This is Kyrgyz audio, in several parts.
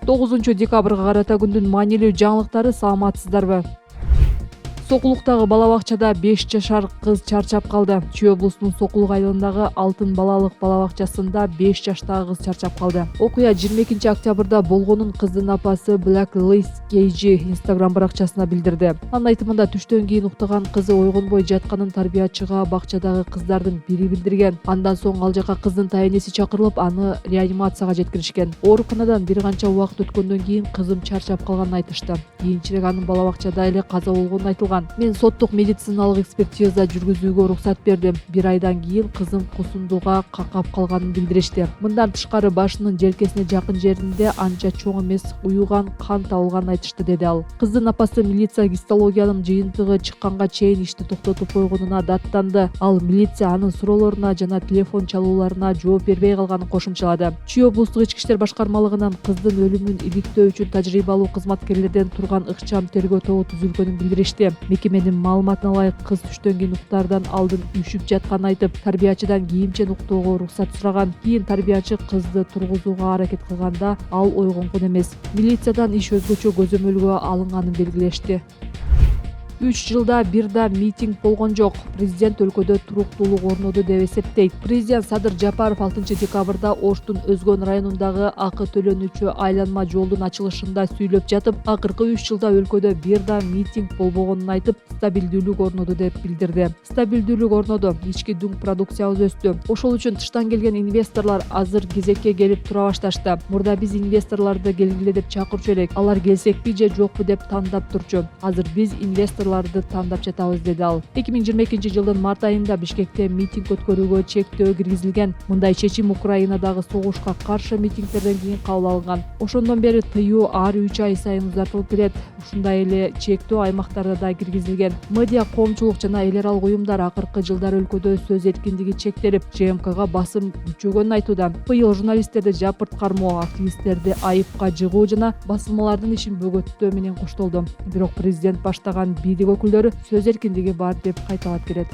9 декабрга карата күндүн маанилүү жаңылыктары, саламатсыздарбы? Сокулуктагы бала бакчада 5 жашар кыз чарчап калды. Чүй облусунун Сокулук айылындагы Алтын балалык бала бакчасында 5 жаштагы кыз чарчап калды. Окуя 22-октябрда болгонун кыздын апасы Black Liz KG Instagram баракчасына билдирди. Анын айтымында түштөн кийин уктаган кызы ойгонбой жатканын тарбиячыга бакчадагы кыздардын бири билдирген. Андан соң ал жака кыздын тайэнеси чакырылып, аны реанимацияга жеткиришкен. Ооруканадан бир канча убакыт өткөндөн кийин кызым чарчап калганын айтышты. Кийинчерээк анын бала бакчада эле каза болгону айтылган. Мен соттук медициналык экспертиза жүргүзүүгө уруксат бердим. Бир айдан кийин кызым кусундуга какап калганын билдиришти. Мындан тышкары башынын желкесине жакын жеринде анча чоң эмес уюган кан табылганын айтышты, деди ал. Кыздын апасы милиция гистологиянын жыйынтыгы чыкканга чейин ишти токтотуп койгонуна даттанды. Ал милиция анын суроолоруна жана телефон чалууларына жооп бербей калганын кошумчалады. Чүй облустук ички иштер башкармалыгынан кыздын өлүмүн иликтөө үчүн тажрыйбалуу кызматкерлерден турган ыкчам тергөө тобу түзүлгөнүн билдиришти. Мекеменин маалыматына ылайык, кыз түштөн кийин уктаардан алдын үшүп жатканын айтып, тарбиячыдан кийимчен уктоого уруксат сураган. Кийин тарбиячы кызды тургузууга аракет кылганда ал ойгонгон эмес. Милициядан иш өзгөчө көзөмөлгө алынганын белгилешти. 3 жылда бир да митинг болгон жок. Президент өлкөдө туруктуулук орноду деп эсептейт. Президент Садыр Жапаров 6-декабрда Оштун Өзгөн районундагы акы төлөнүүчү айланма жолдун ачылышында сүйлөп жатып, акыркы 3 жылда өлкөдө бир да митинг болбогонун айтып, стабилдүүлүк орноду деп билдирди. Стабилдүүлүк орноду, ички дүң продукциябыз өстү. Ошол үчүн тыштан келген инвесторлор азыр кезекке келип тура башташты. Мурда биз инвесторлорду келгиле деп чакырчу элек. Алар келсекпи же жокпу деп тандап турчу. Азыр биз инвесторлорду тандап жатабыз, деди ал. 2022-жылдын март айында Бишкекте митинг өткөрүүгө чектөө киргизилген. Мындай чечим Украинадагы согушка каршы митингтерден кийин кабыл алынган. Ошондон бери тыюу ар 3 ай сайын узартылып келет. Ушундай эле чектөө аймактарда да киргизилген. Медиа, коомчулук жана эл аралык уюмдар акыркы жылдары өлкөдө сөз эркиндиги чектелип, ЖМКга басым күчөгөнүн айтууда. Быйыл журналисттерди жапырт кармоо, активисттерди айыпка жыгуу жана басылмалардын ишин бөгөттөө менен коштолду. Бирок президент баштаган бийлик өкүлдөрү сөз эркиндиги бар деп кайталап келет.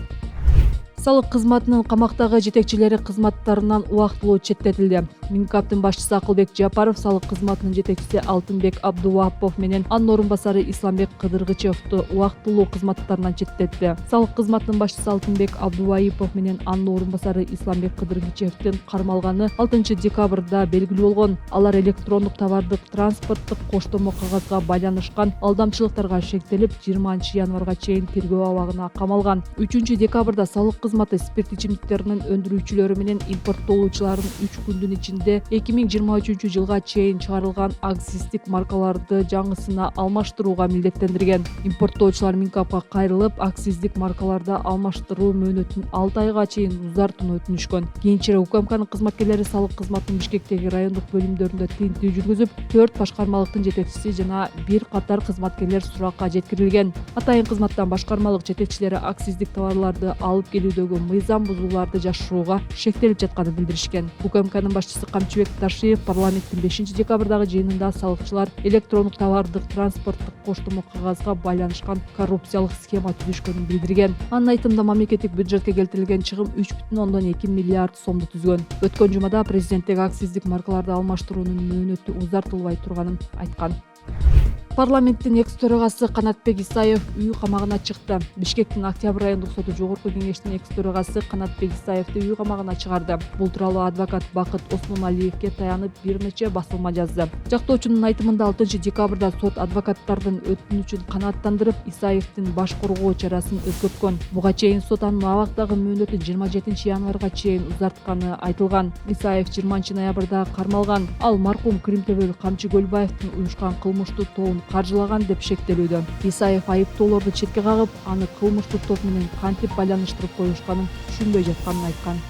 Салык кызматынын камактагы жетекчилери кызматтарынан убактылуу четтетилди. Минкаптын башчысы Акылбек Жапаров салык кызматынын жетекчиси Алтынбек Абдувапов менен анын орун басары Исламбек Кыдыргычевду убактылуу кызматтарынан четтетти. Салык кызматынын башчысы Алтынбек Абдувайипов менен анын орун басары Исламбек Кыдыргычевдин кармалганы 6-декабрда белгилүү болгон. Алар электрондук товардык транспорттук коштомо кагазга байланышкан алдамчылыктарга шектелип, 20-январга чейин тергөө абагына камалган. 3-декабрда салык кызматы спирт ичимдиктеринин өндүрүүчүлөрү менен импорттоочулардын 3 күндүн ичинде 2023-жылга чейин чыгарылган акциздик маркаларды жаңысына алмаштырууга милдеттендирген. Импорттоочулар Минкапка кайрылып, акциздик маркаларды алмаштыруу мөөнөтүн 6 айга чейин узартууну өтүнүшкөн. Кийинчерээк УКМКнын кызматкерлери салык кызматынын Бишкектеги райондук бөлүмдөрүндө тинтүү жүргүзүп, 4 башкармалыктын жетекчиси жана бир катар кызматкерлер суракка жеткирилген. Атайын кызматтан башкармалык жетекчилери акциздик товарларды алып келүүдөгү мыйзам бузууларды жашырууга шектелип жатканын билдиришкен. УКМКнын башчысы Камчыбек Ташиев парламенттин 5-декабрдагы жыйынында салыкчылар электрондук товардык транспорттук коштомо кагазга байланышкан коррупциялык схема түзүшкөнүн билдирген. Анын айтымында мамлекеттик бюджетке келтирилген чыгым 3,2 миллиард сомду түзгөн. Өткөн жумада президенттик акциздик маркаларды алмаштыруунун мөөнөтү узартылбай турганын айткан. Парламенттин экс-төрагасы Канатбек Исаев үй камагына чыкты. Бишкектин Октябрь райондук соту жогорку кеңештин экс-төрагасы Канатбек Исаевди үй камагына чыгарды. Бул тууралуу адвокат Бакыт Осмоналиевге таянып бир нече басылма жазды. Жактоочунун айтымында 6-декабрда сот адвокаттардын өтүнүчүн канааттандырып, Исаевдин баш коргоо чарасын өзгөрткөн. Буга чейин сот анын абактагы мөөнөтүн 27-январга чейин узартканы айтылган. Исаев 20-ноябрда кармалган. Ал маркум Кримтөбөл Камчы Көлбаевдин уюшкан кылмыштуу тобун каржылаган деп шектелүүдө. Исаев айыптоолорду четке кагып, аны кылмыштык топ менен кантип байланыштырып коюшканын түшүнбөй жатканын айткан.